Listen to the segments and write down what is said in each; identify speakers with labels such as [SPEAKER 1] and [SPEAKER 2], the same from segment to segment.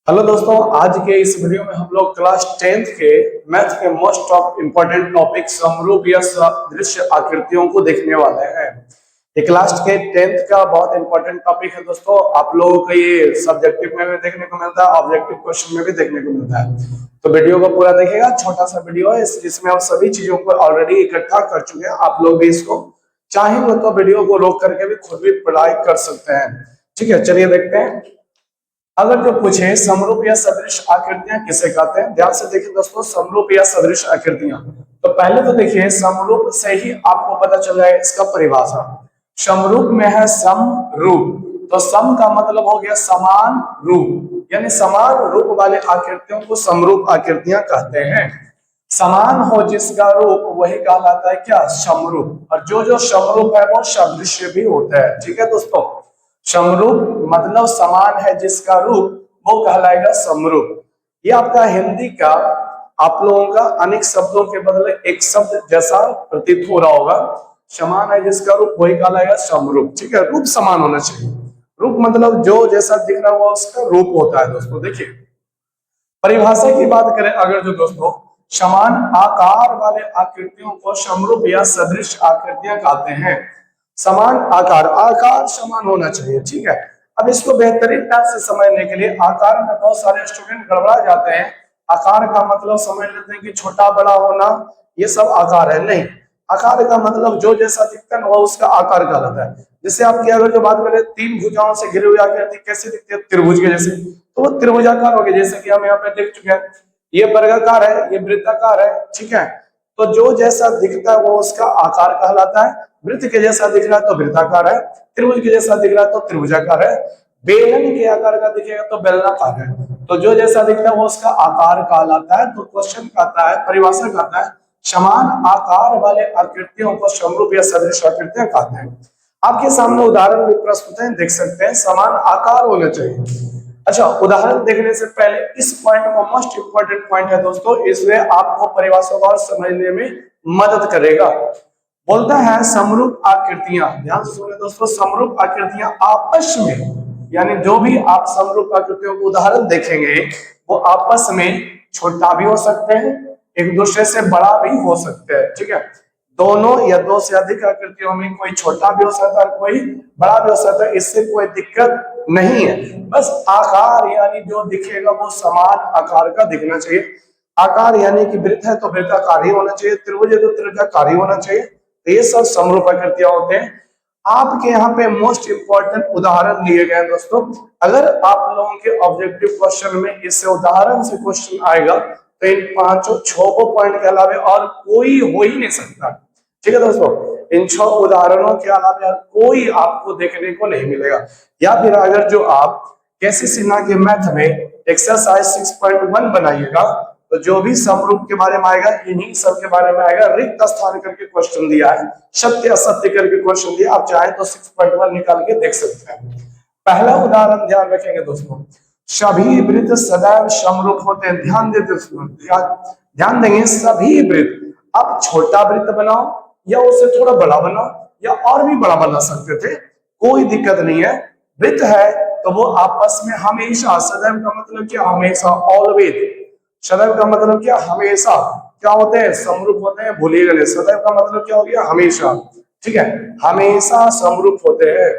[SPEAKER 1] Hello दोस्तों, आज के इस वीडियो में हम लोग क्लास 10th के मैथ के मोस्ट ऑफ इम्पोर्टेंट टॉपिक समरूप या सदृश आकृतियों को देखने वाले हैं। ये क्लास के 10th का बहुत इंपॉर्टेंट टॉपिक है दोस्तों। आप लोगों को ये सब्जेक्टिव में भी देखने को मिलता है, ऑब्जेक्टिव क्वेश्चन में भी देखने को मिलता है। तो वीडियो को पूरा देखिएगा। छोटा सा वीडियो है, जिसमें हम सभी चीजों को ऑलरेडी इकट्ठा कर चुके हैं। आप लोग भी इसको चाहेंगे तो वीडियो को रोक करके भी खुद भी पढ़ाई कर सकते हैं। ठीक है, चलिए देखते हैं। अगर जो पूछे समरूप या सदृश आकृतियां किसे कहते हैं, ध्यान से देखिए दोस्तों। समरूप या सदृश आकृतियां, तो पहले तो देखिए समरूप से ही आपको पता चल जाएगा इसका परिभाषा। समरूप में है समरूप, तो सम का मतलब हो गया समान रूप, यानी समान रूप वाले आकृतियों को समरूप आकृतियां कहते हैं। समान हो जिसका रूप वही कहलाता है क्या, समरूप। और जो जो समरूप है वो सदृश भी होता है। ठीक है दोस्तों, समरूप मतलब समान है जिसका रूप, वो कहलाएगा समरूप। ये आपका हिंदी का आप लोगों का अनेक शब्दों के बदले एक शब्द जैसा प्रतीत हो रहा होगा। समान है जिसका रूप वही कहलाएगा समरूप। ठीक है, रूप समान होना चाहिए। रूप मतलब जो जैसा दिख रहा हुआ उसका रूप होता है दोस्तों। देखिए परिभाषा की बात करें अगर जो दोस्तों, समान आकार वाले आकृतियों को समरूप या सदृश आकृतियां कहते हैं। समान आकार, आकार समान होना चाहिए। ठीक है, अब इसको बेहतरीन ढंग से समझने के लिए आकार में बहुत सारे स्टूडेंट गड़बड़ा जाते हैं। आकार का मतलब समझ लेते हैं कि छोटा बड़ा होना, ये सब आकार है। नहीं, आकार का मतलब जो जैसा दिखता है वो उसका आकार कहलाता है। जैसे आपकी अगर जो बात करें तीन भुजाओं से घिरी हुई आकृति कैसे दिखती है, त्रिभुज के जैसे, तो वो त्रिभुजाकार हो गया। जैसे कि हम यहाँ पे देख चुके हैं, ये वर्गाकार है, ये वृत्ताकार है। ठीक है, तो जो जैसा दिखता है वो उसका आकार कहलाता है। वृत्त के जैसा दिख रहा है तो वृत्ताकार है, त्रिभुज के जैसा दिख रहा है तो त्रिभुजाकार है, बेलन के आकार का दिखेगा तो बेलनाकार है। तो जो जैसा दिखता है वो उसका आकार कहलाता है। तो क्वेश्चन कहता है, परिभाषा कहता है, समान आकार वाले आकृतियों को समरूप या सदृश आकृतियां कहते हैं। आपके सामने उदाहरण भी प्रस्तुत है, देख सकते हैं। समान आकार होना चाहिए। अच्छा, उदाहरण देखने से पहले इस पॉइंट को मोस्ट इंपोर्टेंट पॉइंट है दोस्तों, इसलिए आपको परिभाषा को समझने में मदद करेगा। बोलता है समरूप आकृतियां, ध्यान से सुनिए दोस्तों, समरूप आकृतियां आपस में, यानी जो भी आप समरूप आकृतियों को उदाहरण देखेंगे वो आपस में छोटा भी हो सकते हैं, एक दूसरे से बड़ा भी हो सकते हैं। ठीक है, दोनों या दो से अधिक आकृतियों में कोई छोटा भी हो सकता है, कोई बड़ा भी हो सकता है, इससे कोई दिक्कत नहीं है। बस आकार यानी जो दिखेगा वो समान आकार का दिखना चाहिए। आकार यानी कि वृत्त है तो वृत्ताकार ही होना चाहिए, त्रिभुज है तो त्रिभुजाकार ही होना चाहिए। तो ये सब समरूप आकृतियां होते हैं। आपके यहाँ पे मोस्ट इंपॉर्टेंट उदाहरण लिए गए दोस्तों। अगर आप लोगों के ऑब्जेक्टिव क्वेश्चन में इससे उदाहरण से क्वेश्चन आएगा तो इन पांचों छह पॉइंट के अलावा और कोई हो ही नहीं सकता। ठीक है दोस्तों, इन 6 उदाहरणों के अलावा कोई आपको देखने को नहीं मिलेगा। या फिर अगर जो आप कैसी सिन्हा के मैथ में एक्सरसाइज 6.1 बनाइएगा तो जो भी समरूप के बारे में आएगा इन्हीं सब के बारे में आएगा। रिक्त स्थान करके क्वेश्चन दिया है, सत्य असत्य करके क्वेश्चन दिया, आप चाहे तो 6.1 निकाल के देख सकते हैं। पहला उदाहरण ध्यान रखेंगे दोस्तों, सभी वृत्त सदैव समरूप होते हैं। ध्यान दे दोस्तों, ध्यान देंगे, सभी वृत्त। आप छोटा वृत्त बनाओ या उसे थोड़ा बड़ा बनाओ या और भी बड़ा बना सकते थे, कोई दिक्कत नहीं है। वृत्त है तो वो आपस में हमेशा, सदैव का मतलब क्या, हमेशा, ऑलवेज। सदैव का मतलब क्या, हमेशा क्या होते हैं, समरूप होते हैं। भूलिएगा नहीं, सदैव का मतलब क्या हो गया, हमेशा। ठीक है, हमेशा समरूप होते हैं।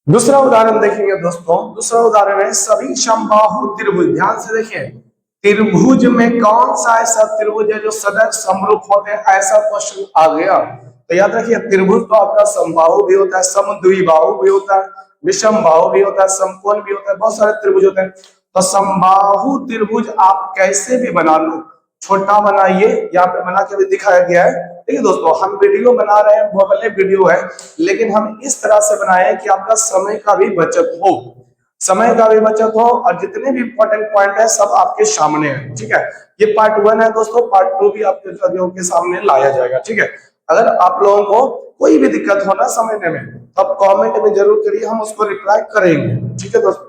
[SPEAKER 1] दूसरा उदाहरण देखेंगे दोस्तों। दूसरा उदाहरण है सभी समबाहु त्रिभुज। ध्यान से देखिए, त्रिभुज में कौन सा ऐसा त्रिभुज है जो सदैव समरूप होते हैं, ऐसा क्वेश्चन आ गया। तो याद रखिए, त्रिभुज तो आपका समबाहु भी होता है, समद्विबाहु भी होता है, विषम बाहु भी होता है, समकोण भी होता है, बहुत सारे त्रिभुज होते हैं। तो समबाहु त्रिभुज आप कैसे भी बना लो, छोटा बनाइए, यहाँ पे बना के भी दिखाया गया है। देखिए दोस्तों, हम वीडियो बना रहे हैं, वो वाले वीडियो है, लेकिन हम इस तरह से बनाए कि आपका समय का भी बचत हो, समय का भी बचत हो और जितने भी इंपॉर्टेंट पॉइंट है सब आपके सामने है। ठीक है, ये पार्ट 1 है दोस्तों, पार्ट 2 भी आपके लोगों के सामने लाया जाएगा। ठीक है, अगर आप लोगों को कोई भी दिक्कत हो ना समझने में तो आप कमेंट में जरूर करिए, हम उसको रिप्लाई करेंगे। ठीक है दोस्तों,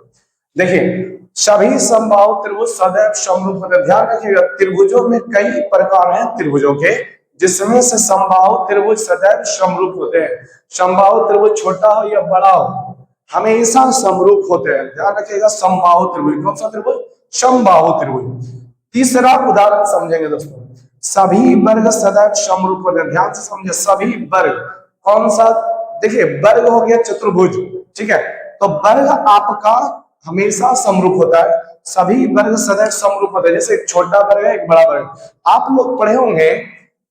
[SPEAKER 1] देखिए सभी समबाहु त्रिभुज सदैव समरूप होते हैं। ध्यान रखिएगा, त्रिभुजों में कई प्रकार हैं त्रिभुजों के। जिसमें से समबाहु त्रिभुज सदैव समरूप होते हैं। समबाहु त्रिभुज छोटा हो या बड़ा हो, हमेशा समरूप होते हैं। ध्यान रखिएगा, समबाहु त्रिभुज। कौन सा त्रिभुज? समबाहु त्रिभुज। तीसरा उदाहरण समझेंगे दोस्तों, सभी वर्ग सदैव समरूप होते हैं। ध्यान से समझे, सभी वर्ग। कौन सा? देखिए, वर्ग हो गया चतुर्भुज, ठीक है, तो वर्ग आपका हमेशा समरूप होता है। सभी वर्ग सदैव समरूप होते हैं। जैसे एक छोटा वर्ग है, एक बड़ा वर्ग। आप लोग पढ़े होंगे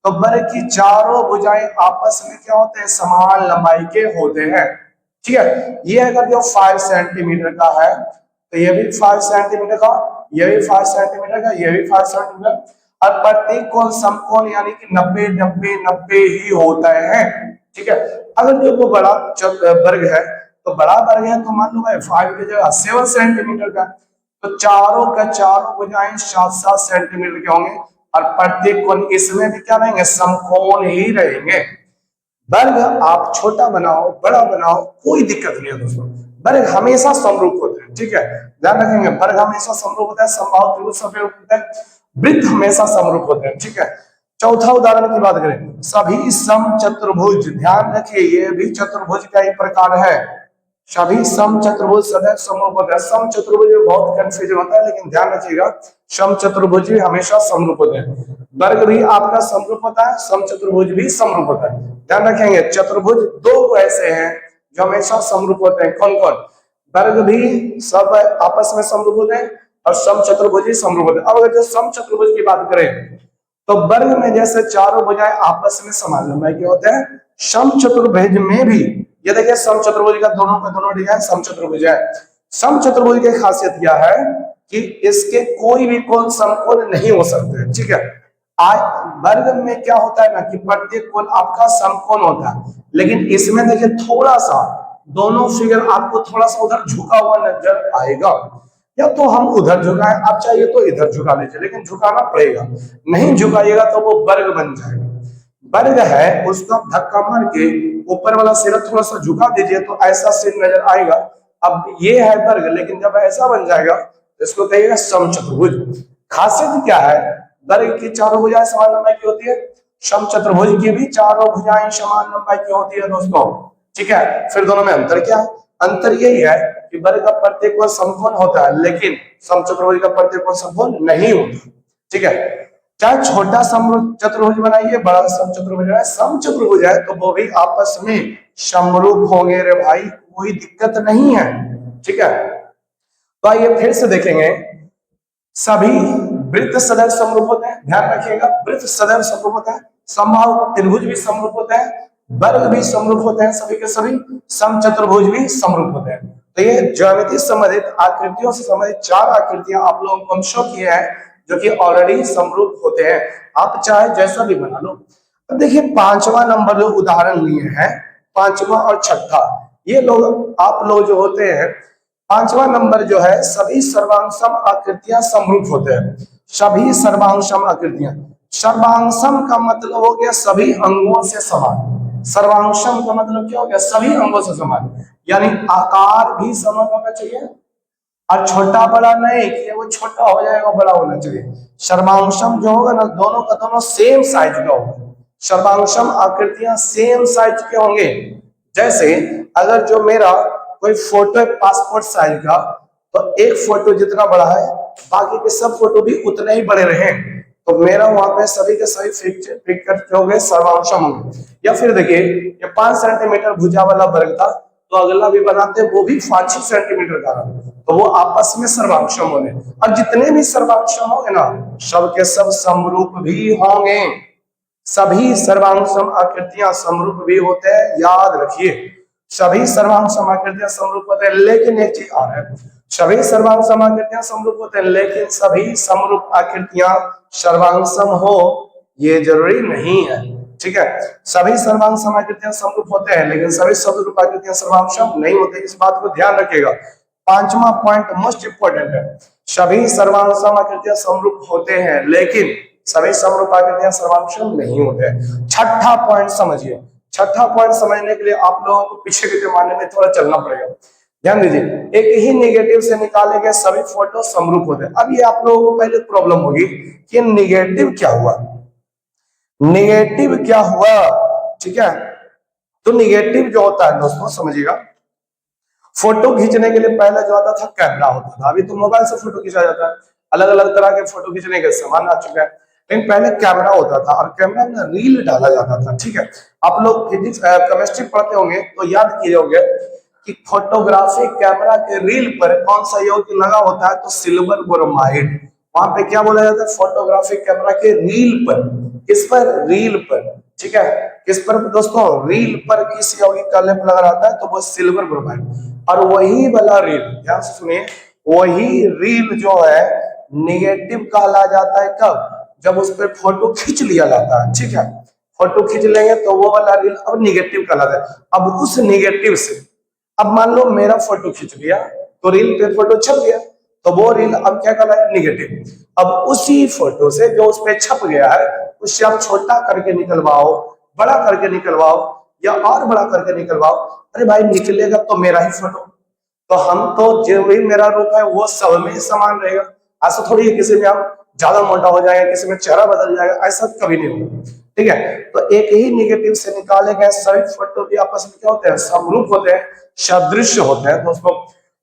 [SPEAKER 1] तो वर्ग की चारों भुजाएं आपस में क्या होते हैं? समान लंबाई के होते हैं, ठीक है। ये अगर जो 5 सेंटीमीटर का है तो ये भी 5 सेंटीमीटर का, ये भी 5 सेंटीमीटर का, ये भी 5 सेंटीमीटर, और प्रत्येक कोण समकोण यानी कि 90 90 90 ही होता है, ठीक है। अगर जो वो बड़ा वर्ग है तो बड़ा वर्ग है तो मान लो भाई 5 की जगह 7 सेंटीमीटर का, तो चारों का चारों भुजाएं 7-7 सेंटीमीटर के होंगे, और प्रत्येक कोण इसमें भी क्या रहेंगे? समकोण ही रहेंगे। वर्ग आप छोटा बनाओ बड़ा बनाओ, कोई दिक्कत नहीं है दोस्तों, वर्ग हमेशा समरूप होते हैं, ठीक है। ध्यान रखेंगे, वर्ग हमेशा समरूप होता है, समबाहु त्रिभुज समरूप होता है, वृत्त हमेशा समरूप होते हैं, ठीक है। चौथा उदाहरण की बात करें, सभी समचतुर्भुज। ध्यान रखिए, ये भी चतुर्भुज का एक प्रकार है। सभी समचतुर्भुज सदैव समरूप होते हैं। समचतुर्भुज में बहुत कंफ्यूजन होता है, लेकिन ध्यान रखिएगा, समचतुर्भुज भी हमेशा समरूप होते हैं। वर्ग भी आपका समरूप होता है, समचतुर्भुज भी समरूप होता है। ध्यान रखेंगे, चतुर्भुज दो ऐसे हैं जो हमेशा समरूप होते हैं। कौन कौन? वर्ग भी सब आपस में समरूप होते हैं और समचतुर्भुज भी समरूप होते हैं। अब अगर जो समचतुर्भुज की बात करें तो वर्ग में जैसे चारों भुजाएं आपस में समान लंबाई के होते हैं, समचतुर्भुज में भी ये देखिए, समचतुर्भुज का दोनों डिजाइन समचतुर्भुज है। समचतुर्भुज की खासियत क्या है कि इसके कोई भी कोण समकोण नहीं हो सकते, ठीक है। वर्ग में क्या होता है ना कि प्रत्येक कोण आपका समकोण होता है, लेकिन इसमें देखिए थोड़ा सा दोनों फिगर आपको थोड़ा सा उधर झुका हुआ नजर आएगा, या तो हम उधर झुकाएं, आप चाहिए तो इधर झुका लीजिए, लेकिन झुकाना पड़ेगा। नहीं झुकाइएगा तो वो वर्ग बन जाएगा। वर्ग है उसको धक्का मार के ऊपर वाला सिरा थोड़ा सा झुका दीजिए तो ऐसा सिर नजर आएगा। अब ये है वर्ग, लेकिन जब ऐसा बन जाएगा तो इसको कहिएगा समचतुर्भुज। खासियत क्या है? वर्ग की चारों भुजाएं समान लंबाई की होती है, समचतुर्भुज की भी चारों भुजाएं समान लंबाई की होती है दोस्तों, ठीक है। फिर दोनों में अंतर क्या है? अंतर यही है कि वर्ग का प्रत्येक कोण समकोण होता है, लेकिन समचतुर्भुज का प्रत्येक कोण समकोण नहीं होता, ठीक है। चाहे छोटा चतुर्भुज बनाइए, बड़ा समचतुर्भुज है, समचतुर्भुज है तो वो भी आपस में समरूप होंगे रे भाई, कोई दिक्कत नहीं है, ठीक है। तो आइए फिर से देखेंगे, सभी वृत्त सदैव समरूप होते हैं। ध्यान रखिएगा, वृत्त सदैव समरूप होता है, समबाहु त्रिभुज भी समरूप होते हैं, वर्ग भी समरूप होते हैं, सभी के सभी समचतुर्भुज भी समरूप होते हैं। तो ये ज्यामिति संबंधित आकृतियों से संबंधित 4 आकृतियां आप लोगों को हम शो किए हैं जो कि ऑलरेडी समरूप होते हैं। आप चाहे जैसा भी बना लो। अब देखिए 5वां नंबर जो उदाहरण लिए हैं, 5वां और 6ठा, ये लोग आप लोग जो होते हैं, 5वां नंबर जो है, सभी सर्वांगसम आकृतियां समरूप होते हैं। सभी सर्वांगसम आकृतियां, सर्वांगसम का मतलब हो गया सभी अंगों से समान। सर्वांगसम का मतलब क्या हो गया? सभी अंगों से समान, यानी आकार भी समान होना चाहिए और छोटा बड़ा नहीं कि वो छोटा हो जाएगा बड़ा होना चाहिए। सर्वांगसम जो होगा ना, दोनों का दोनों सेम साइज का होगा। सर्वांगसम आकृतियां सेम साइज के होंगे। जैसे अगर जो मेरा कोई फोटो पासपोर्ट साइज का, तो एक फोटो जितना बड़ा है बाकी के सब फोटो भी उतने ही बड़े रहे, तो मेरा वहां पे सभी के सभी पिक्चर हो गए, सर्वांगसम होंगे। या फिर देखिए, ये 5 सेंटीमीटर भुजा वाला वर्ग था, तो अगला भी बनाते वो भी 5-6 सेंटीमीटर का रहा, तो वो आपस में सर्वांगसम होंगे। और जितने भी सर्वांगसम होंगे ना, सबके सब समरूप भी होंगे। सभी सर्वांगसम आकृतियां समरूप भी होते हैं, याद रखिए, सभी सर्वांगसम आकृतियां समरूप होते हैं। लेकिन एक चीज और है, सभी सर्वांगसम आकृतियां समरूप होते हैं, लेकिन सभी समरूप आकृतियां सर्वांगसम हो ये जरूरी नहीं है, ठीक है। सभी सर्वांगसम आकृतियां समरूप होते हैं, लेकिन सभी समरूप आकृतियां सर्वांगसम नहीं होते, इस बात को ध्यान रखिएगा। 5वां पॉइंट मोस्ट इंपोर्टेंट है, सभी सर्वांगसम आकृतियां समरूप होते हैं, लेकिन सभी समरूप आकृतियां सर्वांगसम नहीं होते हैं। 6ठा पॉइंट समझिए। 6ठा पॉइंट समझने के लिए आप लोगों को पीछे के जमाने में थोड़ा चलना पड़ेगा। ध्यान दीजिए, एक ही नेगेटिव से निकाले गए सभी फोटो समरूप होते हैं। अब ये आप लोगों को पहले प्रॉब्लम होगी कि नेगेटिव क्या हुआ। निगेटिव क्या हुआ, ठीक है। तो निगेटिव जो होता है दोस्तों समझिएगा, फोटो खींचने के लिए पहले जो आता था कैमरा होता था, अभी तो मोबाइल से फोटो खींचा जाता है, अलग अलग तरह के फोटो खींचने के सामान आ चुका है, लेकिन पहले कैमरा होता था और कैमरा में रील डाला जाता था, ठीक है। आप लोग फिजिक्स केमिस्ट्री पढ़ते होंगे तो याद किए होंगे कि फोटोग्राफी कैमरा के रील पर कौन सा यौगिक लगा होता है, तो सिल्वर ब्रोमाइड। वहां पे क्या बोला जाता है, फोटोग्राफी कैमरा के रील पर, किस पर, रील पर, ठीक है। किस पर दोस्तों, रील पर किस यौगिक का लेप लगा रहता है, तो वो सिल्वर ब्रोमाइड। और वही वाला रील, ध्यान से सुनिए, वही रील जो है निगेटिव कहला जाता है कब, जब उस पर फोटो खींच लिया जाता है, ठीक है। फोटो खींच लेंगे तो वो वाला रील अब निगेटिव कहलाता है। अब उस निगेटिव से, अब मान लो मेरा फोटो खींच लिया तो रील पे फोटो छप गया, तो वो रील अब क्या कहलाया, निगेटिव। अब उसी फोटो से जो उस पे छप गया है उससे आप छोटा करके निकलवाओ, बड़ा करके निकलवाओ या और बड़ा करके निकलवाओ, अरे भाई निकलेगा तो मेरा ही फोटो, तो हम तो जो भी मेरा रूप है वो सब में समान रहेगा। ऐसा थोड़ी है किसी में आप ज्यादा मोटा हो जाएगा, किसी में चेहरा बदल जाएगा, ऐसा कभी नहीं होगा, ठीक है। तो एक ही निगेटिव से निकाले गए सभी फोटो भी आपस में क्या होते हैं, समरूप होते हैं, सदृश्य होते हैं दोस्तों।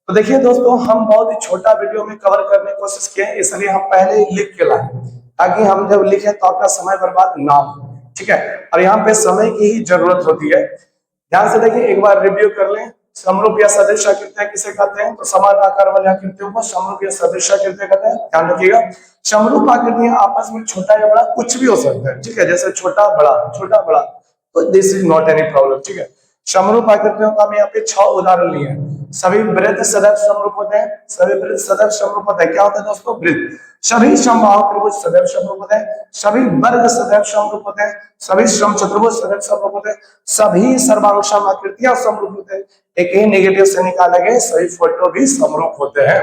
[SPEAKER 1] तो देखिए दोस्तों, हम बहुत ही छोटा वीडियो में कवर करने की कोशिश किए, इसलिए हम पहले ही लिख के लाए ताकि हम जब लिखे तो आपका समय बर्बाद ना हो, ठीक है। और यहाँ पे समय की ही जरूरत होती है। ध्यान से देखिए, एक बार रिव्यू कर लें। समरूप या सदृश आकृतियां किसे कहते हैं, तो समान आकार वाली आकृतियों को समरूप या सदृश आकृतियां कहते हैं। ध्यान रखिएगा, समरूप आकृतियां आपस में छोटा या बड़ा कुछ भी हो सकता है, ठीक है, जैसे छोटा बड़ा, तो this is not any problem, ठीक है। समरूप आकृतियों का हम यहाँ पे 6 उदाहरण लिए हैं। सभी वृत्त सदैव समरूप होते हैं, सभी वृत्त सदैव समरूप होते हैं। क्या होता है दोस्तों, वृत्त। सभी समबाहु त्रिभुज सदैव समरूप होते हैं, सभी वर्ग सदैव समरूप होते हैं, सभी समचतुर्भुज सदैव समरूप होते हैं, सभी सर्वांगसम आकृतियां समरूप होते हैं। एक ही नेगेटिव से निकाले गए सभी फोटो भी समरूप होते हैं,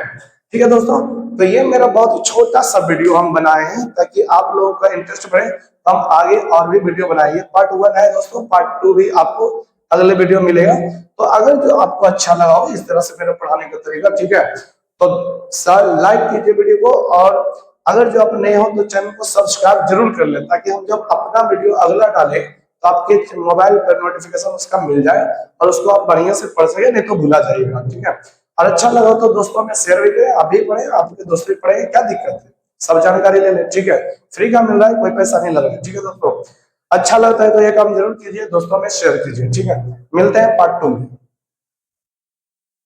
[SPEAKER 1] ठीक है दोस्तों। तो ये मेरा बहुत छोटा सा वीडियो हम बनाए हैं ताकि आप लोगों का इंटरेस्ट बढ़े, हम आगे और भी वीडियो बनाएंगे। पार्ट 1 है दोस्तों, पार्ट 2 भी आपको अगले वीडियो मिलेगा। तो अगर जो आपको अच्छा लगा हो इस तरह से मेरा पढ़ाने का तरीका, ठीक है, तो सर लाइक कीजिए वीडियो को, और अगर जो आप नए हो तो चैनल को सब्सक्राइब जरूर कर लें ताकि हम जब अपना वीडियो अगला डालें तो आपके मोबाइल पर नोटिफिकेशन उसका मिल जाए और उसको आप बढ़िया से पढ़ सके, नहीं तो भूला जाएगा, ठीक है। और अच्छा लगा तो दोस्तों में शेयर भी करें, आप भी पढ़े, आपके दोस्त भी पढ़े, क्या दिक्कत है, सब जानकारी ले लें, ठीक है। फ्री का मिल रहा है, कोई पैसा नहीं लग रहा है, ठीक है दोस्तों। अच्छा लगता है तो ये काम जरूर कीजिए, दोस्तों में शेयर कीजिए, ठीक है। मिलते हैं पार्ट 2 में।